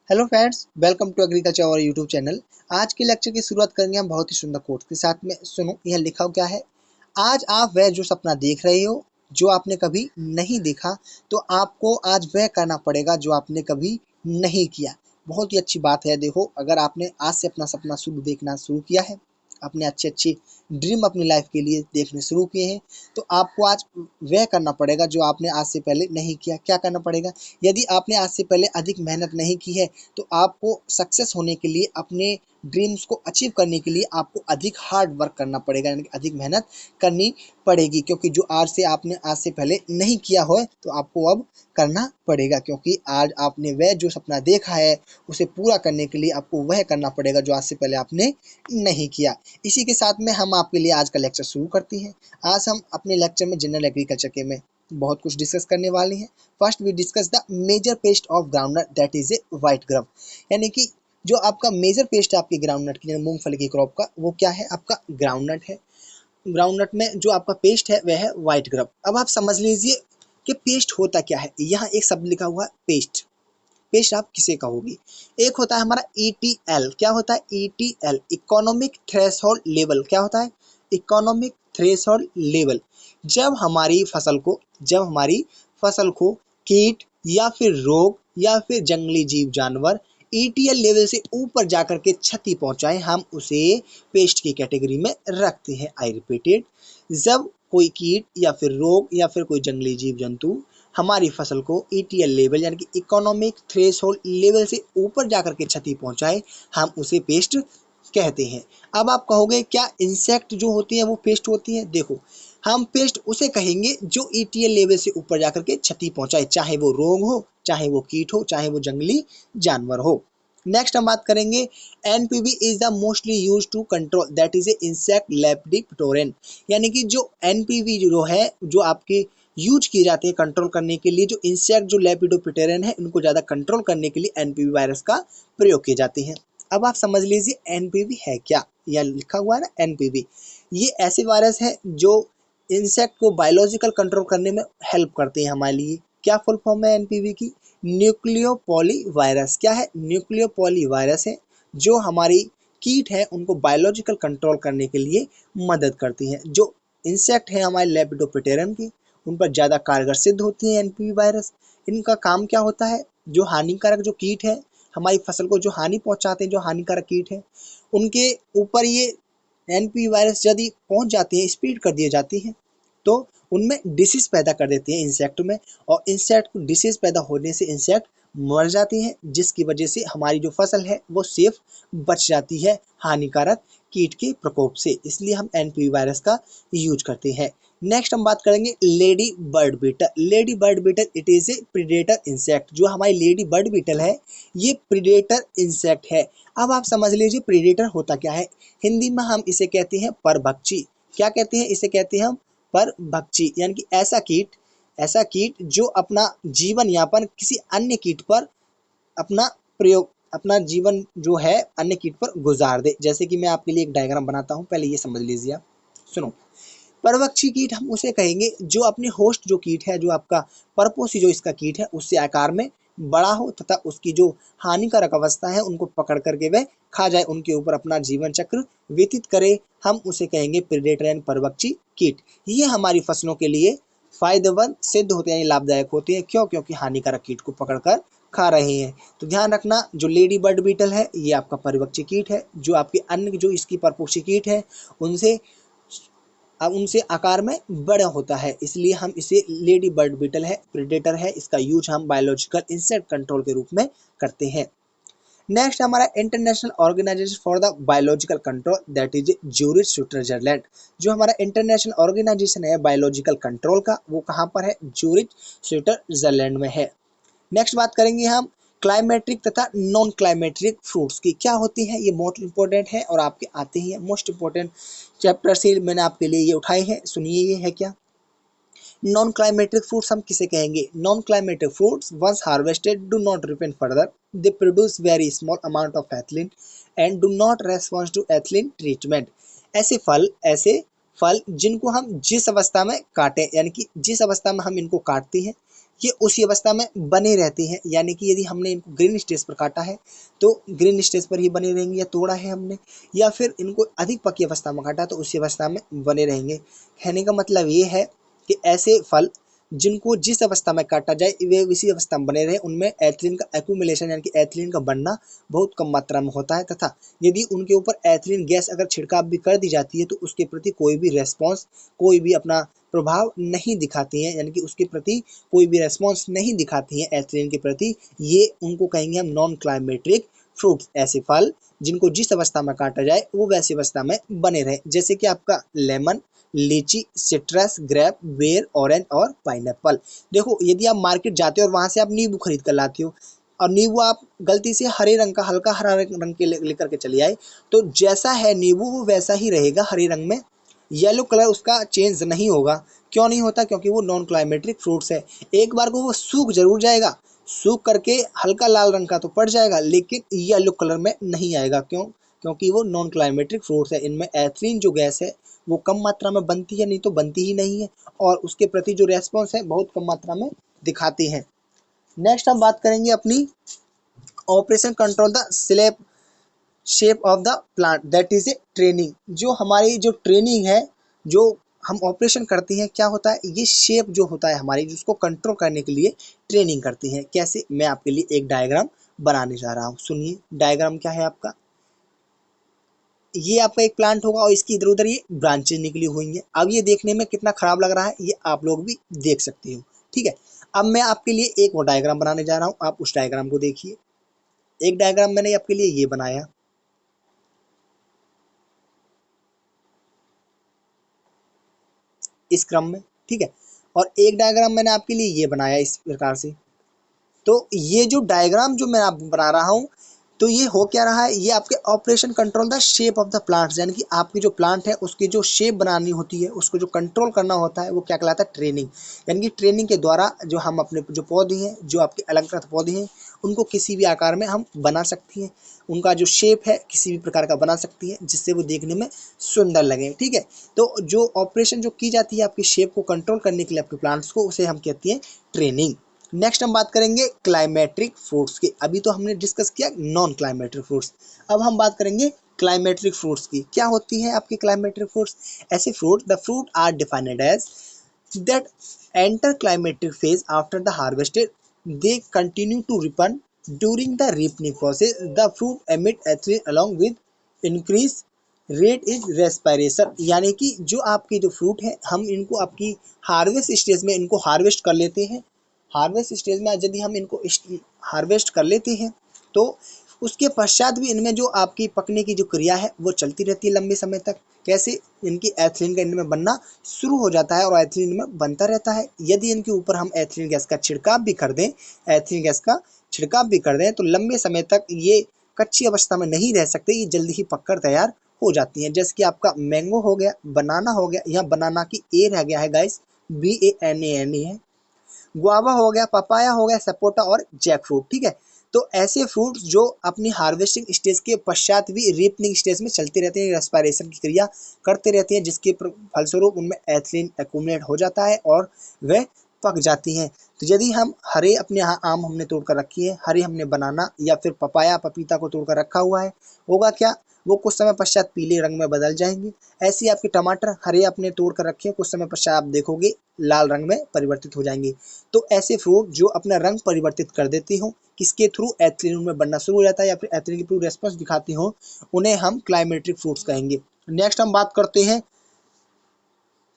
Hello friends, welcome to agriculture और YouTube channel. आज के लेक्चर की शुरुआत करेंगे हम बहुत ही सुंदर कोट के साथ में। सुनो, यह लिखा हुआ क्या है। आज आप वह जो सपना देख रहे हो जो आपने कभी नहीं देखा, तो आपको आज वह करना पड़ेगा जो आपने कभी नहीं किया। बहुत ही अच्छी बात है। देखो, अगर आपने आज से अपना सपना शुरू देखना शुरू किया है, अपने अच्छे अच्छे ड्रीम अपनी लाइफ के लिए देखने शुरू किए हैं, तो आपको आज वह करना पड़ेगा जो आपने आज से पहले नहीं किया। क्या करना पड़ेगा? यदि आपने आज से पहले अधिक मेहनत नहीं की है, तो आपको सक्सेस होने के लिए, अपने ड्रीम्स को अचीव करने के लिए आपको अधिक हार्ड वर्क करना पड़ेगा, यानी कि अधिक मेहनत करनी पड़ेगी। क्योंकि जो आज से पहले नहीं किया हो, तो आपको अब करना पड़ेगा। क्योंकि आज आपने वह जो सपना देखा है, उसे पूरा करने के लिए आपको वह करना पड़ेगा जो आज से पहले आपने नहीं किया। इसी के साथ में हम आपके लिए आज का लेक्चर शुरू करते हैं। आज हम अपने लेक्चर में जनरल एग्रीकल्चर के में बहुत कुछ डिस्कस करने वाले हैं। First we discuss the major pest of groundnut, that is a white grub. यानी कि जो आपका मेजर पेस्ट है आपकी ग्राउंडनट की, मूंगफली की क्रॉप का, वो क्या है? आपका ग्राउंडनट है। ग्राउंडनट में जो आपका पेस्ट है वह है व्हाइट ग्रब। अब आप समझ लीजिए कि पेस्ट होता क्या है। यहाँ एक शब्द लिखा हुआ है पेस्ट। पेस्ट आप किसे कहोगे? एक होता है हमारा ETL। क्या होता है? ETL, economic threshold level. क्या होता है? Economic threshold level. जब हमारी फसल को कीट या फिर रोग या फिर जंगली जीव जानवर ETL लेवल से ऊपर जाकर के क्षति पहुंचाए, हम उसे पेस्ट की कैटेगरी में रखते हैं। आई रिपीटेड, जब कोई कीट या फिर रोग या फिर कोई जंगली जीव जंतु हमारी फसल को ETL लेवल यानी कि इकोनॉमिक थ्रेशोल्ड लेवल से ऊपर जाकर के क्षति पहुंचाए, हम उसे पेस्ट कहते हैं। अब आप कहोगे क्या इंसेक्ट जो होती है वो पेस्ट होती है? देखो, हम पेस्ट उसे कहेंगे जो ETL लेवल से ऊपर जाकर के क्षति पहुंचाए, चाहे वो रोग हो, चाहे वो कीट हो, चाहे वो जंगली जानवर हो। नेक्स्ट हम बात करेंगे, NPV is the mostly use to control, that is a insect lepidopteran. यानी कि जो NPV जो है, जो आपके यूज किए जाते हैं कंट्रोल करने के लिए, जो इंसेक्ट जो लेपिडोप्टेरन है, उनको ज़्यादा कंट्रोल करने के लिए NPV वायरस का प्रयोग किए जाते हैं। अब आप समझ लीजिए NPV है क्या। यह लिखा हुआ है ना NPV, ये ऐसे वायरस है जो इंसेक्ट को बायोलॉजिकल कंट्रोल करने में हेल्प करते हैं हमारे लिए। क्या फुल फॉर्म है NPV की? Nucleo poly virus. क्या है? न्यूक्लियो पॉली वायरस है जो हमारी कीट है उनको बायोलॉजिकल कंट्रोल करने के लिए मदद करती हैं। जो इंसेक्ट है हमारे लेपिडोप्टेरन की, उन पर ज़्यादा कारगर सिद्ध होती है NPV वायरस। इनका काम क्या होता है? जो हानिकारक जो कीट है, हमारी फसल को जो हानि पहुंचाते हैं, जो हानिकारक कीट है, उनके ऊपर ये NPV वायरस यदि पहुंच जाती है, स्प्रेड कर दिए जाती है, तो उनमें डिसीज पैदा कर देती है इंसेक्ट में। और इंसेक्ट को डिसीज पैदा होने से इंसेक्ट मर जाती हैं, जिसकी वजह से हमारी जो फसल है वो सेफ बच जाती है हानिकारक कीट के प्रकोप से। इसलिए हम NPV वायरस का यूज करते हैं। नेक्स्ट हम बात करेंगे lady bird beetle. Lady bird beetle it is a predator insect. जो हमारी लेडी बर्ड बीटल है, ये प्रीडेटर इंसेक्ट है। अब आप समझ लीजिए प्रीडेटर होता क्या है। हिंदी में हम इसे कहते हैं परभक्षी। क्या कहते हैं? इसे कहते हैं हम परभक्षी। यानी कि ऐसा कीट जो अपना जीवन यापन किसी अन्य कीट पर अपना प्रयोग, अपना जीवन जो है अन्य कीट पर गुजार दे। जैसे कि मैं आपके लिए एक डायग्राम बनाता हूं, पहले ये समझ लीजिए आप। सुनो, परभक्षी कीट हम उसे कहेंगे जो अपने होस्ट जो कीट है, जो आपका परपोषी जो इसका कीट है, उससे आकार में बड़ा हो तथा उसकी जो हानिकारक अवस्था है उनको पकड़ करके वह खा जाए, उनके ऊपर अपना जीवन चक्र व्यतीत करे, हम उसे कहेंगे प्रेडेटर यानी परभक्षी कीट। ये हमारी फसलों के लिए फायदेमंद सिद्ध होते हैं, लाभदायक होते हैं। क्यों? क्योंकि हानिकारक कीट को पकड़कर खा रहे हैं। तो ध्यान रखना, जो लेडी बर्ड बीटल है ये आपका परभक्षी कीट है, जो आपके अन्य जो इसकी परपोषी कीट है उनसे आकार में बड़ा होता है, इसलिए हम इसे लेडी बर्ड बीटल है, प्रेडेटर है। इसका यूज हम बायोलॉजिकल इंसेक्ट कंट्रोल के रूप में करते हैं। नेक्स्ट हमारा international organization for the biological control, that is Zurich Switzerland. जो हमारा इंटरनेशनल ऑर्गेनाइजेशन है बायोलॉजिकल कंट्रोल का, वो कहाँ पर है? ज्यूरिच स्विट्जरलैंड में है। नेक्स्ट बात करेंगे हम क्लाइमेट्रिक तथा नॉन क्लाइमेट्रिक फ्रूट्स की। क्या होती है? ये मोस्ट इंपॉर्टेंट है और आपके आते ही है। मोस्ट इंपॉर्टेंट चैप्टर से मैंने आपके लिए ये उठाए हैं, सुनिए ये है क्या। नॉन क्लाइमेट्रिक फ्रूट्स हम किसे कहेंगे? Non climacteric fruits once harvested do not ripen further, they produce very small amount of ethylene and do not respond to ethylene treatment. ऐसे फल जिनको हम जिस अवस्था में काटे, यानी कि जिस अवस्था में हम इनको काटते हैं ये उसी अवस्था में बने रहते हैं, यानी कि यदि हमने इनको ग्रीन स्टेज पर काटा है तो ग्रीन स्टेज पर ही बने रहेंगे, या तोड़ा है हमने, या फिर इनको अधिक पकी अवस्था में काटा तो उसी अवस्था में बने रहेंगे। कहने का मतलब ये है कि ऐसे फल जिनको जिस अवस्था में काटा जाए वे इसी अवस्था में बने रहे, उनमें एथिलीन का एक्यूमुलेशन यानी कि एथिलीन का बनना बहुत कम मात्रा में होता है, तथा यदि उनके ऊपर एथिलीन गैस अगर छिड़काव भी कर दी जाती है तो उसके प्रति कोई भी रेस्पॉन्स, कोई भी अपना प्रभाव नहीं दिखाती हैं, यानी कि उसके प्रति कोई भी रेस्पॉन्स नहीं दिखाती हैं एथिलीन के प्रति। ये उनको कहेंगे हम नॉन क्लाइमेट्रिक फ्रूट्स, ऐसे फल जिनको जिस अवस्था में काटा जाए वो वैसी अवस्था में बने रहे, जैसे कि आपका लेमन, लीची, सिट्रस, ग्रेप, बेर, ऑरेंज और पाइनएप्पल। देखो यदि आप मार्केट जाते हो और वहां से आप नींबू खरीद कर लाते हो और नींबू आप गलती से हरे रंग का, हल्का हरा रंग के लेकर के चले आए, तो जैसा है नींबू वो वैसा ही रहेगा हरे रंग में, येलो कलर उसका चेंज नहीं होगा। क्यों नहीं होता? क्योंकि वो नॉन क्लाइमेट्रिक फ्रूट्स है। एक बार को वो सूख जरूर जाएगा, सूख करके हल्का लाल रंग का तो पड़ जाएगा लेकिन येलो कलर में नहीं आएगा। क्यों? क्योंकि वो नॉन क्लाइमेट्रिक फ्रूट्स है। इनमें एथिलीन जो गैस है वो कम मात्रा में बनती है, नहीं तो बनती ही नहीं है, और उसके प्रति जो रेस्पॉन्स है बहुत कम मात्रा में दिखाती है। नेक्स्ट हम बात करेंगे अपनी ऑपरेशन कंट्रोल द स्लेप shape of the plant, that is a training. जो हमारी जो ट्रेनिंग है, जो हम ऑपरेशन करते हैं, क्या होता है, ये शेप जो होता है हमारी, जिसको कंट्रोल करने के लिए ट्रेनिंग करती है। कैसे? मैं आपके लिए एक डायग्राम बनाने जा रहा हूँ, सुनिए। डायग्राम क्या है आपका, ये आपका एक प्लांट होगा और इसकी इधर उधर ये ब्रांचेज निकली हुई हैं। अब ये देखने में कितना खराब लग रहा है ये आप लोग भी देख सकते हो, ठीक है। अब मैं आपके लिए एक और डायग्राम बनाने जा रहा हूँ, आप उस डायग्राम को देखिए। एक डायग्राम मैंने आपके लिए ये बनाया, इस क्रम में, ठीक है, और एक डायग्राम मैंने आपके लिए ये बनाया इस प्रकार से। तो ये जो डायग्राम जो मैं आप बना रहा हूँ, तो ये हो क्या रहा है, ये आपके operation control the shape of the plant, यानी कि आपकी जो प्लांट है उसकी जो शेप बनानी होती है, उसको जो कंट्रोल करना होता है, वो क्या कहलाता है, ट्रेनिंग। यानी कि ट्रेनिंग के द्वारा जो हम अपने जो पौधे हैं, जो आपके अलंकृत पौधे हैं, उनको किसी भी आकार में हम बना सकती हैं, उनका जो शेप है किसी भी प्रकार का बना सकती है जिससे वो देखने में सुंदर लगे, ठीक है। तो जो ऑपरेशन जो की जाती है आपकी शेप को कंट्रोल करने के लिए आपके प्लांट्स को, उसे हम कहते हैं ट्रेनिंग। नेक्स्ट हम बात करेंगे क्लाइमेट्रिक फ्रूट्स की। अभी तो हमने डिस्कस किया नॉन क्लाइमेट्रिक फ्रूट्स, अब हम बात करेंगे क्लाइमेट्रिक फ्रूट्स की। क्या होती है आपकी क्लाइमेट्रिक फ्रूट्स? ऐसे fruit, the fruit are defined as that enter climatic phase after the harvested, they continue to ripen. During the ripening process the fruit emit ethylene along with increase rate is respiration, यानी कि जो आपके जो fruit है हम इनको आपकी harvest stage में इनको हार्वेस्ट कर लेते हैं। हार्वेस्ट स्टेज में यदि हम इनको हार्वेस्ट कर लेते हैं तो उसके पश्चात भी इनमें जो आपकी पकने की जो क्रिया है वो चलती रहती है लंबे समय तक। कैसे? इनकी एथिलीन का इनमें बनना शुरू हो जाता है और एथिलीन में बनता रहता है। यदि इनके ऊपर हम एथिलीन गैस का छिड़काव भी कर दें, एथिलीन गैस का छिड़काव भी कर दें, तो लंबे समय तक ये कच्ची अवस्था में नहीं रह सकते, ये जल्दी ही पककर तैयार हो जाती हैं। जैसे कि आपका मैंगो हो गया, बनाना हो गया, यहाँ बनाना की ए रह गया है गाइस, BANANE है, गुआवा हो गया, पपाया हो गया, सपोटा और जैक फ्रूट, ठीक है। तो ऐसे फ्रूट्स जो अपनी हार्वेस्टिंग स्टेज के पश्चात भी रीपनिंग स्टेज में चलते रहते हैं, रेस्पिरेशन की क्रिया करते रहते हैं, जिसके फलस्वरूप उनमें एथिलीन एक्यूमुलेट हो जाता है और वह पक जाती हैं। तो यदि हम हरे अपने यहाँ आम हमने तोड़ कर रखी है, हरे हमने बनाना या फिर पपाया पपीता को तोड़ कर रखा हुआ है, होगा क्या, वो कुछ समय पश्चात पीले रंग में बदल जाएंगे। ऐसे ही आपके टमाटर हरे अपने तोड़ कर रखे हैं, कुछ समय पश्चात आप देखोगे लाल रंग में परिवर्तित हो जाएंगे। तो ऐसे फ्रूट जो अपना रंग परिवर्तित कर देती हो, किसके थ्रू, एथिलीन में बनना शुरू हो जाता है या फिर एथिलीन के थ्रू रेस्पॉन्स दिखाती हो, उन्हें हम क्लाइमेट्रिक फ्रूट्स कहेंगे। नेक्स्ट हम बात करते हैं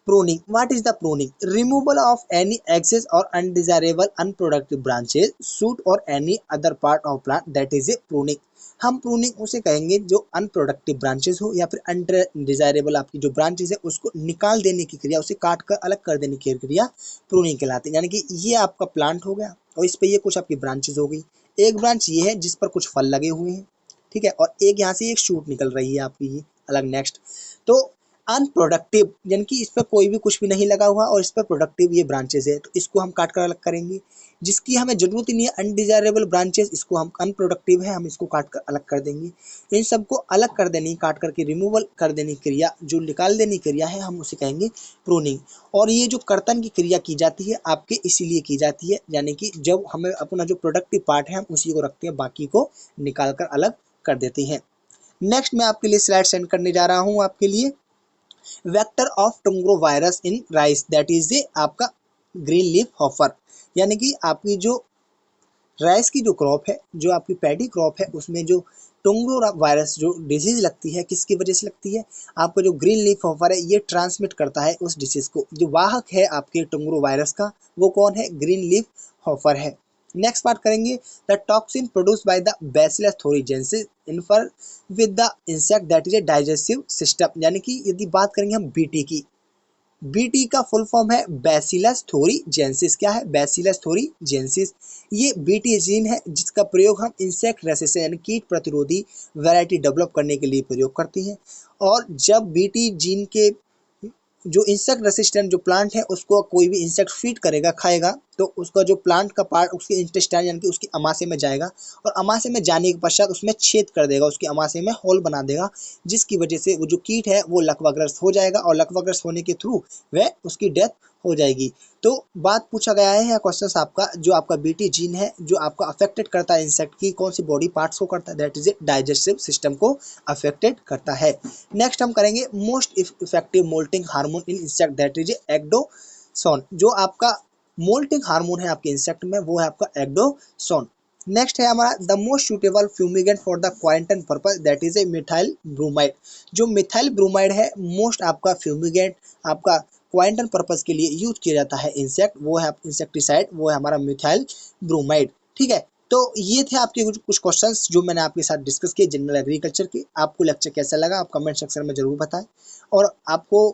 pruning. What is the pruning? Removal of any excess or undesirable unproductive branches, shoot or any other part of plant, that is a pruning. हम प्रूनिंग उसे कहेंगे जो अनप्रोडक्टिव ब्रांचेस हो या फिर अनडिजायरेबल आपकी जो ब्रांचेस है उसको निकाल देने की क्रिया, उसे काट कर अलग कर देने की क्रिया प्रूनिंग कहलाती है। यानी कि ये आपका प्लांट हो गया और इस पे ये कुछ आपकी ब्रांचेस हो गई। एक ब्रांच ये है जिस पर कुछ फल लगे हुए हैं, ठीक है, और एक यहाँ से एक शूट निकल रही है आपकी ये अलग। नेक्स्ट, तो अनप्रोडक्टिव यानी कि इस पर कोई भी कुछ भी नहीं लगा हुआ और इस पर प्रोडक्टिव ये ब्रांचेस है, तो इसको हम काट कर अलग करेंगे। जिसकी हमें जरूरत ही नहीं है अनडिजायरेबल ब्रांचेस, इसको हम अनप्रोडक्टिव है, हम इसको काट कर अलग कर देंगे। इन सबको अलग कर देनी, काट करके रिमूवल कर देनी क्रिया, जो निकाल देनी क्रिया है, हम उसे कहेंगे प्रूनिंग। और ये जो कर्तन की क्रिया की जाती है आपके इसीलिए की जाती है, यानी कि जब हमें अपना जो प्रोडक्टिव पार्ट है हम उसी को रखते हैं, बाकी को निकाल कर अलग कर देते हैं। नेक्स्ट मैं आपके लिए स्लाइड सेंड करने जा रहा हूँ आपके लिए, vector of टुंग्रो virus in rice, that is ए आपका ग्रीन लीफ हॉपर, यानी कि आपकी जो राइस की जो क्रॉप है, जो आपकी पैडी क्रॉप है, उसमें जो टुंग्रो वायरस जो डिजीज लगती है, किसकी वजह से लगती है, आपका जो ग्रीन लीफ हॉपर है ये ट्रांसमिट करता है उस डिसीज को। जो वाहक है आपके टुंग्रो वायरस का वो कौन है, ग्रीन लीफ हॉपर है। नेक्स्ट बात करेंगे, the toxin produced by the bacillus thuringiensis infer with the insect that is a digestive system, यानी कि यदि बात करेंगे हम बीटी की, बीटी का फुल फॉर्म है बैसिलस थोरीजेंसिस। क्या है, बैसिलस थोरीजेंसिस। ये बीटी जीन है जिसका प्रयोग हम इंसेक्ट रेसिस्टेंट यानी कीट प्रतिरोधी वैरायटी डेवलप करने के लिए प्रयोग करते हैं। और जब बीटी जीन के जो इंसेक्ट रेसिस्टेंट जो प्लांट है उसको कोई भी इंसेक्ट फीड करेगा, खाएगा, तो उसका जो प्लांट का पार्ट उसके इंटेस्टाइन यानी कि उसकी अमाशय में जाएगा और अमाशय में जाने के पश्चात उसमें छेद कर देगा, उसकी अमाशय में होल बना देगा, जिसकी वजह से वो जो कीट है वो लकवाग्रस्त हो जाएगा और लकवाग्रस्त होने के थ्रू वह उसकी डेथ हो जाएगी। तो बात पूछा गया है या क्वेश्चन आपका, जो आपका बीटी जीन है जो आपका अफेक्टेड करता है इंसेक्ट की कौन सी बॉडी पार्ट्स को करता है, that is a digestive system को अफेक्टेड करता है। नेक्स्ट हम करेंगे most effective moulting hormone in insect, that is a ecdysone. जो आपका मोल्टिंग हार्मोन है आपके इंसेक्ट में वो है आपका एग्डोसोन। नेक्स्ट है हमारा the most suitable fumigant for the quarantine purpose, that is A methyl bromide. जो मिथाइल ब्रोमाइड है मोस्ट आपका फ्यूमिगेंट आपका क्वारंटाइन पर्पस के लिए यूज किया जाता है इंसेक्ट, वो है इंसेक्टिसाइड, वो है हमारा मिथाइल ब्रोमाइड। ठीक है, तो ये थे आपके कुछ क्वेश्चंस जो मैंने आपके साथ डिस्कस किए जनरल एग्रीकल्चर के। आपको लेक्चर कैसा लगा आप कमेंट सेक्शन में जरूर बताएं, और आपको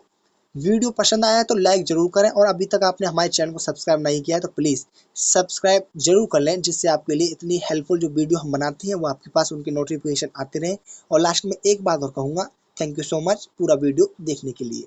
वीडियो पसंद आया है तो लाइक जरूर करें, और अभी तक आपने हमारे चैनल को सब्सक्राइब नहीं किया है तो प्लीज़ सब्सक्राइब जरूर कर लें, जिससे आपके लिए इतनी हेल्पफुल जो वीडियो हम बनाते हैं वो आपके पास उनके नोटिफिकेशन आते रहे। और लास्ट में एक बात और कहूँगा, थैंक यू सो मच पूरा वीडियो देखने के लिए।